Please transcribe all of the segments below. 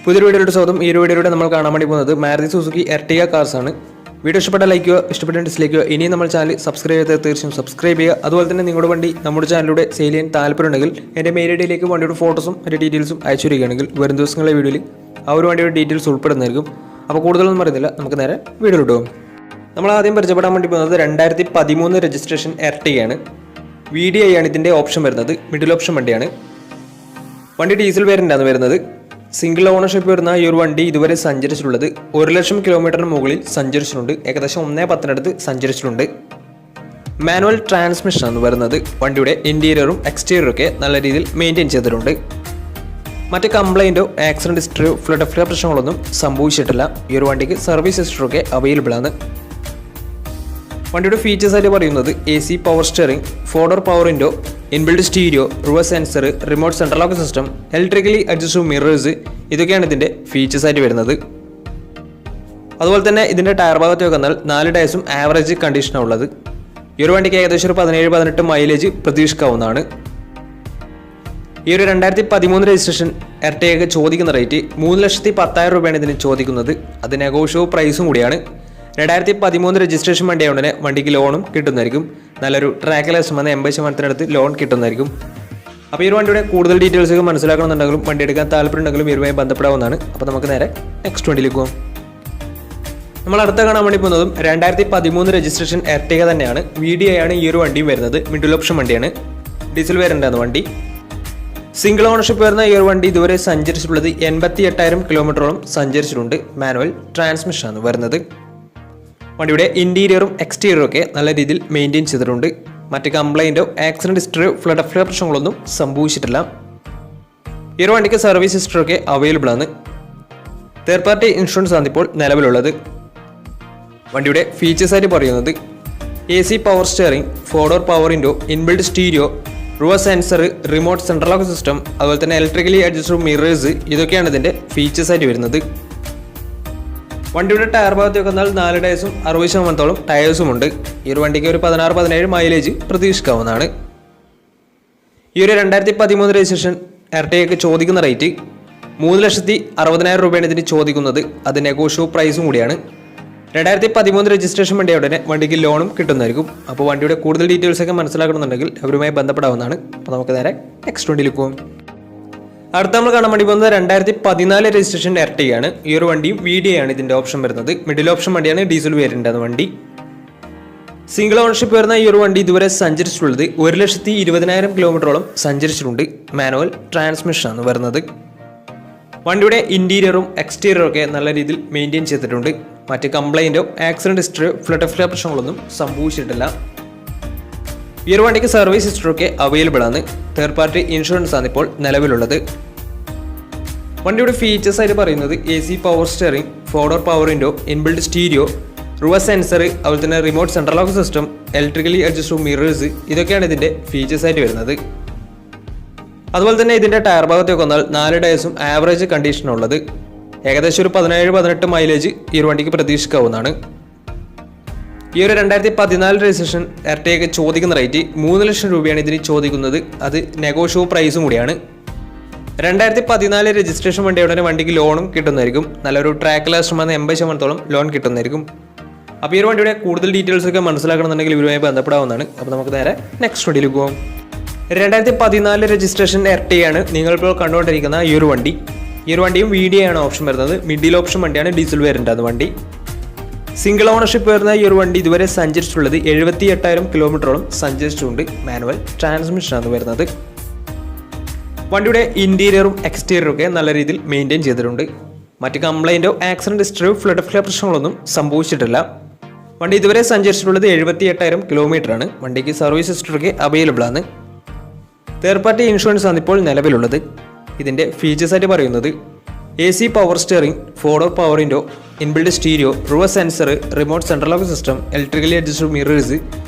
പുതിയൊരു വീഡിയോയുടെ സ്വാഗതം. ഈ ഒരു വീഡിയോയിലൂടെ നമ്മൾ കാണാൻ വേണ്ടി പോകുന്നത് മാരുതി സുസുക്കി എർട്ടിഗ കാർസ് ആണ്. വീഡിയോ ഇഷ്ടപ്പെട്ട ലൈക്ക് ചെയ്യുക, ഇഷ്ടപ്പെട്ട ഡിസ്ലൈക്ക് ചെയ്യുക. ഇനിയും നമ്മൾ ചാനൽ സബ്സ്ക്രൈബ് ചെയ്ത് തീർച്ചയായും സബ്സ്ക്രൈബ് ചെയ്യുക. അതുപോലെ തന്നെ നിങ്ങളുടെ വണ്ടി നമ്മുടെ ചാനലിലൂടെ സെയിൽ ചെയ്യാൻ താല്പര്യമുണ്ടെങ്കിൽ എൻ്റെ മെയിൽ ഐഡിയിലേക്ക് വണ്ടിയുടെ ഫോട്ടോസും അതിൻ്റെ ഡീറ്റെയിൽസും അയച്ചു വരികയാണെങ്കിൽ വരും ദിവസങ്ങളിലെ വീഡിയോയിൽ ആ ഒരു വണ്ടിയുടെ ഡീറ്റെയിൽസ് ഉൾപ്പെടുന്നതായിരിക്കും. അപ്പോൾ കൂടുതലൊന്നും പറയുന്നില്ല, നമുക്ക് നേരെ വീഡിയോയിലോട്ട് പോകും. നമ്മൾ ആദ്യം പരിചയപ്പെടാൻ വേണ്ടി പോകുന്നത് 2013 രജിസ്ട്രേഷൻ എർട്ടിഗയാണ്. VDI ആണ് ഇതിൻ്റെ ഓപ്ഷൻ വരുന്നത്. മിഡിൽ ഓപ്ഷൻ വണ്ടിയാണ്. വണ്ടി ഡീസൽ വേരിയൻ്റാണ് വരുന്നത്. സിംഗിൾ ഓണർഷിപ്പ് വരുന്ന ഈ ഒരു വണ്ടി ഇതുവരെ സഞ്ചരിച്ചിട്ടുള്ളത് 1,00,000 കിലോമീറ്ററിന് മുകളിൽ സഞ്ചരിച്ചിട്ടുണ്ട്. ഏകദേശം 1.10 സഞ്ചരിച്ചിട്ടുണ്ട്. മാനുവൽ ട്രാൻസ്മിഷൻ ആണ് വരുന്നത്. വണ്ടിയുടെ ഇൻറ്റീരിയറും എക്സ്റ്റീരിയറും ഒക്കെ നല്ല രീതിയിൽ മെയിൻറ്റെയിൻ ചെയ്തിട്ടുണ്ട്. മറ്റ് കംപ്ലൈൻറ്റോ ആക്സിഡൻറ്റ് ഹിസ്റ്ററിയോ ഫ്ലഡ് പ്രശ്നങ്ങളൊന്നും സംഭവിച്ചിട്ടില്ല. ഈ ഒരു വണ്ടിക്ക് സർവീസ് ഹിസ്റ്ററൊക്കെ അവൈലബിൾ ആണ്. വണ്ടിയുടെ ഫീച്ചേഴ്സ് ആയിട്ട് പറയുന്നത് AC power steering, 4-door power window, inbuilt stereo, reverse sensor, remote central lock system, electrically adjustable mirrors, ഇതൊക്കെയാണ് ഇതിൻ്റെ ഫീച്ചേഴ്സ് ആയിട്ട് വരുന്നത്. അതുപോലെ തന്നെ ഇതിൻ്റെ ടയർ ഭാഗത്തേക്ക് വന്നാൽ 4 ടയർസും ആവറേജ് കണ്ടീഷനാണ് ഉള്ളത്. ഈ ഒരു വണ്ടിക്ക് ഏകദേശം ഒരു 17-18 മൈലേജ് പ്രതീക്ഷിക്കാവുന്നതാണ്. ഈ ഒരു 2013 രജിസ്ട്രേഷൻ എർട്ടിഗയ്ക്ക് ചോദിക്കുന്ന റേറ്റ് 3,10,000 രൂപയാണ് ഇതിന് ചോദിക്കുന്നത്. അത് നെഗോഷ്യബിൾ പ്രൈസും കൂടിയാണ്. 2013 രജിസ്ട്രേഷൻ വണ്ടിയായതുകൊണ്ട് തന്നെ വണ്ടിക്ക് ലോണും കിട്ടുന്നതായിരിക്കും. നല്ലൊരു ട്രാക്കിലേഴ്സ് വന്ന് 80% ലോൺ കിട്ടുന്നതായിരിക്കും. അപ്പോൾ ഈ ഒരു വണ്ടിയുടെ കൂടുതൽ ഡീറ്റെയിൽസ് ഒക്കെ മനസ്സിലാക്കണമെന്നുണ്ടെങ്കിലും വണ്ടി എടുക്കാൻ താല്പര്യമുണ്ടെങ്കിലും ഇവരുമായി ബന്ധപ്പെടാവുന്നതാണ്. അപ്പോൾ നമുക്ക് നേരെ നെക്സ്റ്റ് വണ്ടിയിലേക്ക് പോകാം. നമ്മൾ അടുത്ത കാണാൻ വേണ്ടി പോകുന്നതും 2013 രജിസ്ട്രേഷൻ എർട്ടിഗ തന്നെയാണ്. VDI ആണ് ഈ ഒരു വണ്ടിയും വരുന്നത്. മിഡിൽ ഓപ്ഷൻ വണ്ടിയാണ്. ഡീസൽ വേരിയൻ്റാണ് വണ്ടി. സിംഗിൾ ഓണർഷിപ്പ് വരുന്ന ഈ ഒരു വണ്ടി ഇതുവരെ സഞ്ചരിച്ചിട്ടുള്ളത് 88,000 കിലോമീറ്ററോളം സഞ്ചരിച്ചിട്ടുണ്ട്. മാനുവൽ ട്രാൻസ്മിഷനാണ് വരുന്നത്. വണ്ടിയുടെ ഇൻറ്റീരിയറും എക്സ്റ്റീരിയറും ഒക്കെ നല്ല രീതിയിൽ മെയിൻറ്റെയിൻ ചെയ്തിട്ടുണ്ട്. മറ്റ് കംപ്ലൈൻറ്റോ ആക്സിഡൻറ്റ് ഹിസ്റ്ററിയോ ഫ്ലഡ് പ്രശ്നങ്ങളൊന്നും സംഭവിച്ചിട്ടില്ല. ഈ ഒരു വണ്ടിക്ക് സർവീസ് ഹിസ്റ്ററൊക്കെ അവൈലബിൾ ആണ്. തേർഡ് പാർട്ടി ഇൻഷുറൻസ് ആണ് ഇപ്പോൾ നിലവിലുള്ളത്. വണ്ടിയുടെ ഫീച്ചേഴ്സ് ആയിട്ട് പറയുന്നത് AC power steering, 4-door power window, inbuilt stereo, reverse sensor, remote central lock system, അതുപോലെ തന്നെ ഇലക്ട്രിക്കലി അഡ്ജസ്റ്റബിൾ മിറേഴ്സ്, ഇതൊക്കെയാണ് ഇതിൻ്റെ ഫീച്ചേഴ്സ് ആയിട്ട് വരുന്നത്. വണ്ടിയുടെ ടയർ ഭാഗത്തേക്ക് വന്നാൽ 4 ടയർസും 60% ടയേഴ്സും ഉണ്ട്. ഈ ഒരു വണ്ടിക്ക് ഒരു 16-17 മൈലേജ് പ്രതീക്ഷിക്കാവുന്നതാണ്. ഈ ഒരു 2013 രജിസ്ട്രേഷൻ എർട്ടിഗയ്ക്ക് ചോദിക്കുന്ന റേറ്റ് 3,60,000 രൂപയാണ് ഇതിന് ചോദിക്കുന്നത്. അത് നെഗോഷ്യബിൾ പ്രൈസും കൂടിയാണ്. 2013 രജിസ്ട്രേഷൻ വണ്ടി ഉടനെ വണ്ടിക്ക് ലോണും കിട്ടുന്നതായിരിക്കും. അപ്പോൾ വണ്ടിയുടെ കൂടുതൽ ഡീറ്റെയിൽസ് ഒക്കെ മനസ്സിലാക്കണമെന്നുണ്ടെങ്കിൽ അവരുമായി ബന്ധപ്പെടാവുന്നതാണ്. അപ്പോൾ നമുക്ക് നേരെ നെക്സ്റ്റ് വണ്ടിയിലേക്ക് പോകും. അടുത്ത നമ്മൾ കാണാൻ വേണ്ടി പോകുന്നത് 2014 രജിസ്ട്രേഷൻ എർട്ടിഗയാണ്. ഈ ഒരു വണ്ടിയും VDI ആണ് ഇതിൻ്റെ ഓപ്ഷൻ വരുന്നത്. മിഡിൽ ഓപ്ഷൻ വണ്ടിയാണ്. ഡീസൽ വേരിയൻ്റാണ് വണ്ടി. സിംഗിൾ ഓണർഷിപ്പ് വരുന്ന ഈ ഒരു വണ്ടി ഇതുവരെ സഞ്ചരിച്ചിട്ടുള്ളത് 1,20,000 കിലോമീറ്ററോളം സഞ്ചരിച്ചിട്ടുണ്ട്. മാനുവൽ ട്രാൻസ്മിഷനാണ് വരുന്നത്. വണ്ടിയുടെ ഇൻറ്റീരിയറും എക്സ്റ്റീരിയറും ഒക്കെ നല്ല രീതിയിൽ മെയിൻറ്റെയിൻ ചെയ്തിട്ടുണ്ട്. മറ്റ് കംപ്ലൈൻറ്റോ ആക്സിഡൻറ്റ് ഹിസ്റ്ററിയോ ഫ്ലഡ് പ്രശ്നങ്ങളൊന്നും സംഭവിച്ചിട്ടില്ല. ഈ ഒരു വണ്ടിക്ക് സർവീസ് ഹിസ്റ്ററൊക്കെ അവൈലബിൾ ആണ്. തേർഡ് പാർട്ടി ഇൻഷുറൻസ് ആണ് ഇപ്പോൾ നിലവിലുള്ളത്. വണ്ടിയുടെ ഫീച്ചേഴ്സ് ആയിട്ട് പറയുന്നത് AC power steering, 4-door power window, inbuilt stereo, reverse sensor, അതുപോലെ തന്നെ remote central lock system, electrically adjustable mirrors, ഇതൊക്കെയാണ് ഇതിൻ്റെ ഫീച്ചേഴ്സ് ആയിട്ട് വരുന്നത്. അതുപോലെ തന്നെ ഇതിൻ്റെ ടയർ ഭാഗത്തേക്ക് വന്നാൽ 4 ടയർസും ആവറേജ് കണ്ടീഷനുള്ളത്. ഏകദേശം ഒരു 17-18 മൈലേജ് ഈ ഒരു വണ്ടിക്ക് പ്രതീക്ഷിക്കാവുന്നതാണ്. ഈ ഒരു 2014 രജിസ്ട്രേഷൻ എർട്ടിഗയ്ക്ക് ചോദിക്കുന്ന റേറ്റ് 3,00,000 രൂപയാണ് ഇതിന് ചോദിക്കുന്നത്. അത് നെഗോഷ്യബിൾ പ്രൈസും കൂടിയാണ്. 2014 രജിസ്ട്രേഷൻ വണ്ടിയുടെ വണ്ടിക്ക് ലോണും കിട്ടുന്നതായിരിക്കും. നല്ലൊരു ട്രാക്ക് ലാസ്റ്റ് വന്ന് 80% ലോൺ കിട്ടുന്നതായിരിക്കും. അപ്പോൾ ഈ ഒരു വണ്ടിയുടെ കൂടുതൽ ഡീറ്റെയിൽസ് ഒക്കെ മനസ്സിലാക്കണമെന്നുണ്ടെങ്കിൽ ഇവരുമായി ബന്ധപ്പെടാവുന്നതാണ്. അപ്പോൾ നമുക്ക് നേരെ നെക്സ്റ്റ് വണ്ടിയിലേക്ക് പോകും. 2014 രജിസ്ട്രേഷൻ എർട്ടിഗയാണ് നിങ്ങളിപ്പോൾ കണ്ടുകൊണ്ടിരിക്കുന്ന ഈ ഒരു വണ്ടി. ഈ ഒരു വണ്ടിയും VDI ആണ് ഓപ്ഷൻ വരുന്നത്. മിഡിൽ ഓപ്ഷൻ വണ്ടിയാണ്. ഡീസൽ വേരിയൻ്റാണ് വണ്ടി. സിംഗിൾ ഓണർഷിപ്പ് വരുന്ന ഈ ഒരു വണ്ടി ഇതുവരെ സഞ്ചരിച്ചിട്ടുള്ളത് 78,000 കിലോമീറ്ററോളം സഞ്ചരിച്ചിട്ടുണ്ട്. മാനുവൽ ട്രാൻസ്മിഷനാണ് വരുന്നത്. വണ്ടിയുടെ ഇൻറ്റീരിയറും എക്സ്റ്റീരിയറും ഒക്കെ നല്ല രീതിയിൽ മെയിൻറ്റെയിൻ ചെയ്തിട്ടുണ്ട്. മറ്റ് കംപ്ലൈൻറ്റോ ആക്സിഡൻറ്റ് ഹിസ്റ്ററിയോ ഫ്ലഡ് പ്രശ്നങ്ങളൊന്നും സംഭവിച്ചിട്ടില്ല. വണ്ടി ഇതുവരെ സഞ്ചരിച്ചിട്ടുള്ളത് 78,000 കിലോമീറ്ററാണ്. വണ്ടിക്ക് സർവീസ് ഹിസ്റ്ററൊക്കെ അവൈലബിൾ ആണ്. തേർഡ് പാർട്ടി ഇൻഷുറൻസ് ആണ് ഇപ്പോൾ നിലവിലുള്ളത്. ഇതിൻ്റെ ഫീച്ചേഴ്സ് ആയിട്ട് പറയുന്നത് AC power steering, 4-door power window, inbuilt stereo, reverse sensor, remote central lock system, electrically adjustable mirrors,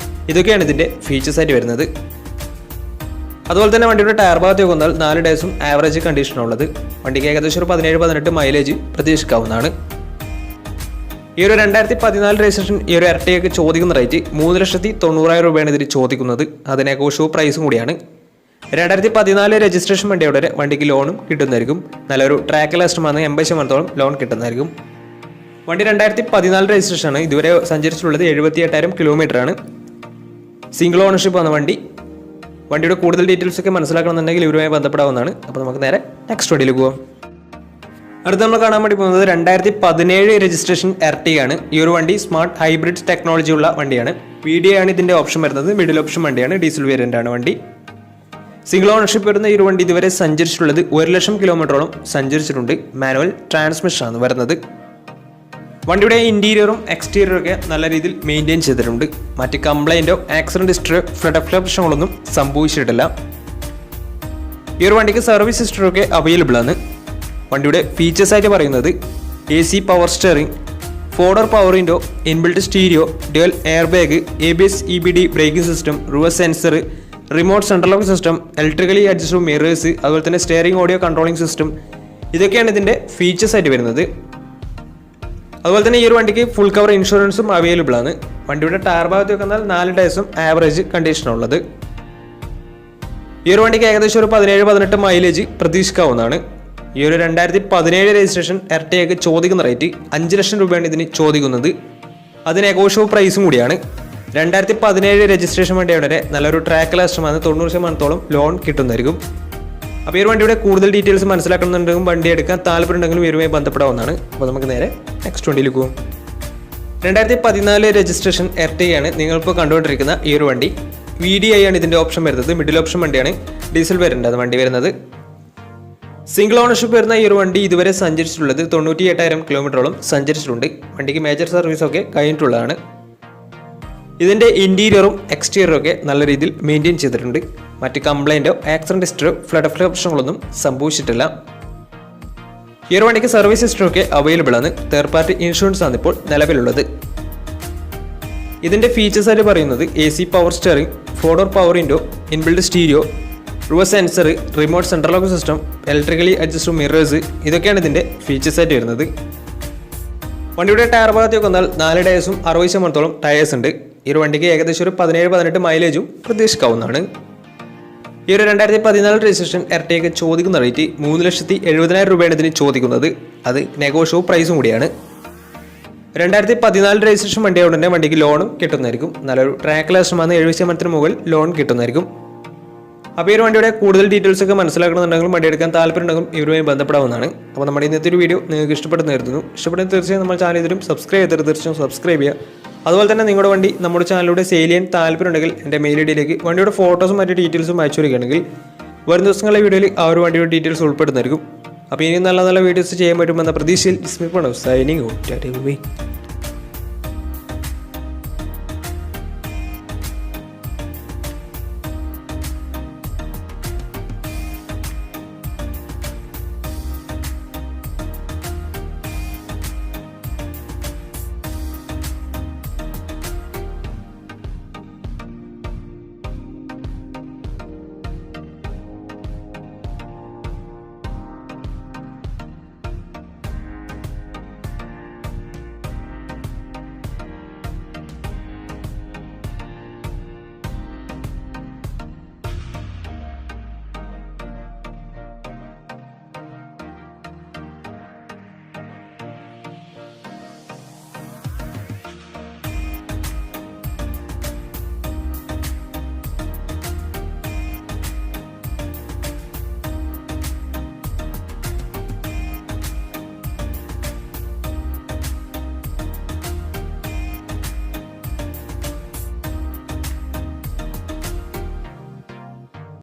ഇതൊക്കെയാണ് ഇതിൻ്റെ ഫീച്ചേഴ്സ് ആയിട്ട് വരുന്നത്. അതുപോലെ തന്നെ വണ്ടിയുടെ ടയർ ഭാഗത്തേക്ക് വന്നാൽ 4 ടയർസും ആവറേജ് കണ്ടീഷനുള്ളത്. വണ്ടിക്ക് ഏകദേശം ഒരു 17-18 മൈലേജ് പ്രതീക്ഷിക്കാവുന്നതാണ്. ഈ ഒരു 2014 രജിസ്ട്രേഷൻ ഈ ഒരു എർട്ടിഗയ്ക്ക് ചോദിക്കുന്ന റേറ്റ് 3,90,000 രൂപയാണ് ഇതിൽ ചോദിക്കുന്നത്. അത് നെഗോഷ്യബിൾ പ്രൈസും കൂടിയാണ്. 2014 രജിസ്ട്രേഷൻ വണ്ടിയുടെ വണ്ടിക്ക് ലോണും കിട്ടുന്നതായിരിക്കും. നല്ലൊരു ട്രാക്ക് ലാസ്റ്റുമാണ് 80% ലോൺ കിട്ടുന്നതായിരിക്കും. വണ്ടി 2014 രജിസ്ട്രേഷൻ ആണ്. ഇതുവരെ സഞ്ചരിച്ചിട്ടുള്ളത് 78,000 കിലോമീറ്റർ ആണ്. സിംഗിൾ ഓണർഷിപ്പ് ആണ് വണ്ടി. വണ്ടിയുടെ കൂടുതൽ ഡീറ്റെയിൽസ് ഒക്കെ മനസ്സിലാക്കണമെന്നുണ്ടെങ്കിൽ ഇവരുമായി ബന്ധപ്പെടാവുന്നതാണ്. അപ്പോൾ നമുക്ക് നേരെ നെക്സ്റ്റ് വണ്ടിയിൽ പോകാം. അടുത്ത നമ്മൾ കാണാൻ വേണ്ടി പോകുന്നത് 2017 രജിസ്ട്രേഷൻ എർട്ടിഗയാണ്. ഈ ഒരു വണ്ടി സ്മാർട്ട് ഹൈബ്രിഡ് ടെക്നോളജി ഉള്ള വണ്ടിയാണ്. VDI ആണ് ഇതിന്റെ ഓപ്ഷൻ വരുന്നത്. മിഡിൽ ഓപ്ഷൻ വണ്ടിയാണ്. ഡീസൽ വേരിയന്റ് ആണ് വണ്ടി. സിംഗിൾ ഓണർഷിപ്പ് വരുന്ന ഈ ഒരു വണ്ടി ഇതുവരെ സഞ്ചരിച്ചിട്ടുള്ളത് 1,00,000 കിലോമീറ്ററോളം സഞ്ചരിച്ചിട്ടുണ്ട്. മാനുവൽ ട്രാൻസ്മിഷൻ ആണ് വരുന്നത്. വണ്ടിയുടെ ഇന്റീരിയറും എക്സ്റ്റീരിയറും ഒക്കെ നല്ല രീതിയിൽ മെയിൻറ്റെയിൻ ചെയ്തിട്ടുണ്ട്. മറ്റ് കംപ്ലൈൻറ്റോ ആക്സിഡന്റ് ഹിസ്റ്ററിയോ ഫ്ലഡ് പ്രശ്നങ്ങളൊന്നും സംഭവിച്ചിട്ടില്ല. ഈ ഒരു വണ്ടിക്ക് സർവീസ് ഹിസ്റ്ററി ഒക്കെ അവൈലബിൾ ആണ്. വണ്ടിയുടെ ഫീച്ചേഴ്സ് ആയിട്ട് പറയുന്നത് AC power steering, 4-door power window, inbuilt stereo, dual air bag, ABS EBD braking system, reverse sensor, remote central lock system, electrically adjustable mirrors, അതുപോലെ തന്നെ സ്റ്റിയറിംഗ് ഓഡിയോ കൺട്രോളിംഗ് സിസ്റ്റം. ഇതൊക്കെയാണ് ഇതിൻ്റെ features ആയിട്ട് വരുന്നത്. അതുപോലെ തന്നെ ഈ ഒരു വണ്ടിക്ക് ഫുൾ കവർ ഇൻഷുറൻസും അവൈലബിൾ ആണ്. വണ്ടിയുടെ ടയർ ഭാഗത്ത് വെന്നാൽ 4 ടയർസും ആവറേജ് കണ്ടീഷനുള്ളത്. ഈ ഒരു വണ്ടിക്ക് ഏകദേശം ഒരു 17-18 മൈലേജ് പ്രതീക്ഷിക്കാവുന്നതാണ്. ഈ ഒരു 2017 രജിസ്ട്രേഷൻ എർട്ടിഗയ്ക്ക് ചോദിക്കുന്ന റേറ്റ് 5,00,000 രൂപയാണ് ഇതിന് ചോദിക്കുന്നത്. അത് നെഗോഷ്യബിൾ പ്രൈസും കൂടിയാണ്. 2017 രജിസ്ട്രേഷൻ വണ്ടിയുടെ നല്ലൊരു ട്രാക്ക് ലാസ്റ്റുമാണ്. 90% ലോൺ കിട്ടുന്നതായിരിക്കും. അപ്പോൾ ഈ ഒരു വണ്ടിയുടെ കൂടുതൽ ഡീറ്റെയിൽസ് മനസ്സിലാക്കണമെന്നുണ്ടെങ്കിൽ വണ്ടി എടുക്കാൻ താല്പര്യമുണ്ടെങ്കിലും ഇവരുമായി ബന്ധപ്പെടാവുന്നതാണ്. അപ്പോൾ നമുക്ക് നേരെ നെക്സ്റ്റ് വണ്ടിയിൽ പോകും. 2014 രജിസ്ട്രേഷൻ എർട്ടിഗയാണ് നിങ്ങളിപ്പോൾ കണ്ടുകൊണ്ടിരിക്കുന്ന ഈ ഒരു വണ്ടി. VDI ആണ് ഇതിൻ്റെ ഓപ്ഷൻ വരുന്നത്. മിഡിൽ ഓപ്ഷൻ വണ്ടിയാണ്. ഡീസൽ വേരിയന്റ് ആണ് വണ്ടി വരുന്നത്. സിംഗിൾ ഓണർഷിപ്പ് വരുന്ന ഈ ഒരു വണ്ടി ഇതുവരെ സഞ്ചരിച്ചിട്ടുള്ളത് 98,000 കിലോമീറ്ററോളം സഞ്ചരിച്ചിട്ടുണ്ട്. വണ്ടിക്ക് മേജർ സർവീസൊക്കെ കഴിഞ്ഞിട്ടുള്ളതാണ്. ഇതിൻ്റെ ഇൻറ്റീരിയറും എക്സ്റ്റീരിയറും ഒക്കെ നല്ല രീതിയിൽ മെയിൻറ്റെയിൻ ചെയ്തിട്ടുണ്ട്. മറ്റ് കംപ്ലൈൻറ്റോ ആക്സിഡന്റ് ഹിസ്റ്ററിയോ ഫ്ലഡ് പ്രശ്നങ്ങളൊന്നും സംഭവിച്ചിട്ടില്ല. ഈ ഒരു വണ്ടിക്ക് സർവീസ് ഹിസ്റ്ററി ഒക്കെ അവൈലബിൾ ആണ്. തേർഡ് പാർട്ടി ഇൻഷുറൻസ് ആണ് ഇപ്പോൾ നിലവിലുള്ളത്. ഇതിൻ്റെ ഫീച്ചേഴ്സ് ആയിട്ട് പറയുന്നത് AC power steering, 4-door power window, inbuilt stereo, reverse sensor, remote central lock system, electrically adjustable mirrors. ഇതൊക്കെയാണ് ഇതിൻ്റെ ഫീച്ചേഴ്സ് ആയിട്ട് വരുന്നത്. വണ്ടിയുടെ ടയർ ഭാഗത്തേക്ക് വന്നാൽ 4 ടയേഴ്സും 60% ടയേഴ്സ് ഉണ്ട്. ഈ ഒരു വണ്ടിക്ക് ഏകദേശം ഒരു 17-18 മൈലേജും പ്രതീക്ഷിക്കാവുന്നതാണ്. ഈ ഒരു 2014 രജിസ്ട്രേഷൻ എർട്ടിഗയ്ക്ക് ചോദിക്കുന്ന റേറ്റ് 3,70,000 രൂപയാണ് ഇതിന് ചോദിക്കുന്നത്. അത് നെഗോഷ്യബിൾ പ്രൈസും കൂടിയാണ്. 2014 രജിസ്ട്രേഷൻ വണ്ടിയായതുകൊണ്ട് തന്നെ വണ്ടിക്ക് ലോണും കിട്ടുന്നതായിരിക്കും. നല്ലൊരു ട്രാക്ക് ലാസ്റ്റുമാണ്. 70% മുകളിൽ ലോൺ കിട്ടുന്നതായിരിക്കും. അപ്പോൾ ഈ ഒരു വണ്ടിയുടെ കൂടുതൽ ഡീറ്റെയിൽസ് ഒക്കെ മനസ്സിലാക്കണമെന്നുണ്ടെങ്കിലും വണ്ടി എടുക്കാൻ താല്പര്യമുണ്ടെങ്കിലും ഇവരുമായി ബന്ധപ്പെടാവുന്നതാണ്. അപ്പോൾ നമ്മുടെ ഇന്നത്തെ ഒരു വീഡിയോ നിങ്ങൾക്ക് ഇഷ്ടപ്പെടുന്നതായിരുന്നു. ഇഷ്ടപ്പെടുന്ന തീർച്ചയായും നമ്മൾ ചാനൽ ഇതിലും സബ്സ്ക്രൈബ് ചെയ്തിട്ട് തീർച്ചയായും സബ്സ്ക്രൈബ് ചെയ്യുക. അതുപോലെ തന്നെ നിങ്ങളുടെ വണ്ടി നമ്മുടെ ചാനലിലൂടെ സെയിൽ ചെയ്യാൻ താല്പര്യമുണ്ടെങ്കിൽ എൻ്റെ മെയിൽ ഐഡിയിലേക്ക് വണ്ടിയുടെ ഫോട്ടോസും മറ്റു ഡീറ്റെയിൽസും അയച്ചു വരികയാണെങ്കിൽ വരും ദിവസങ്ങളിലെ വീഡിയോയിൽ ആ ഒരു വണ്ടിയുടെ ഡീറ്റെയിൽസ് ഉൾപ്പെടുന്നതായിരിക്കും. അപ്പോൾ ഇനി നല്ല നല്ല വീഡിയോസ് ചെയ്യാൻ പറ്റുമെന്ന പ്രതീക്ഷയിൽ സൈനിങ് ഔട്ട്.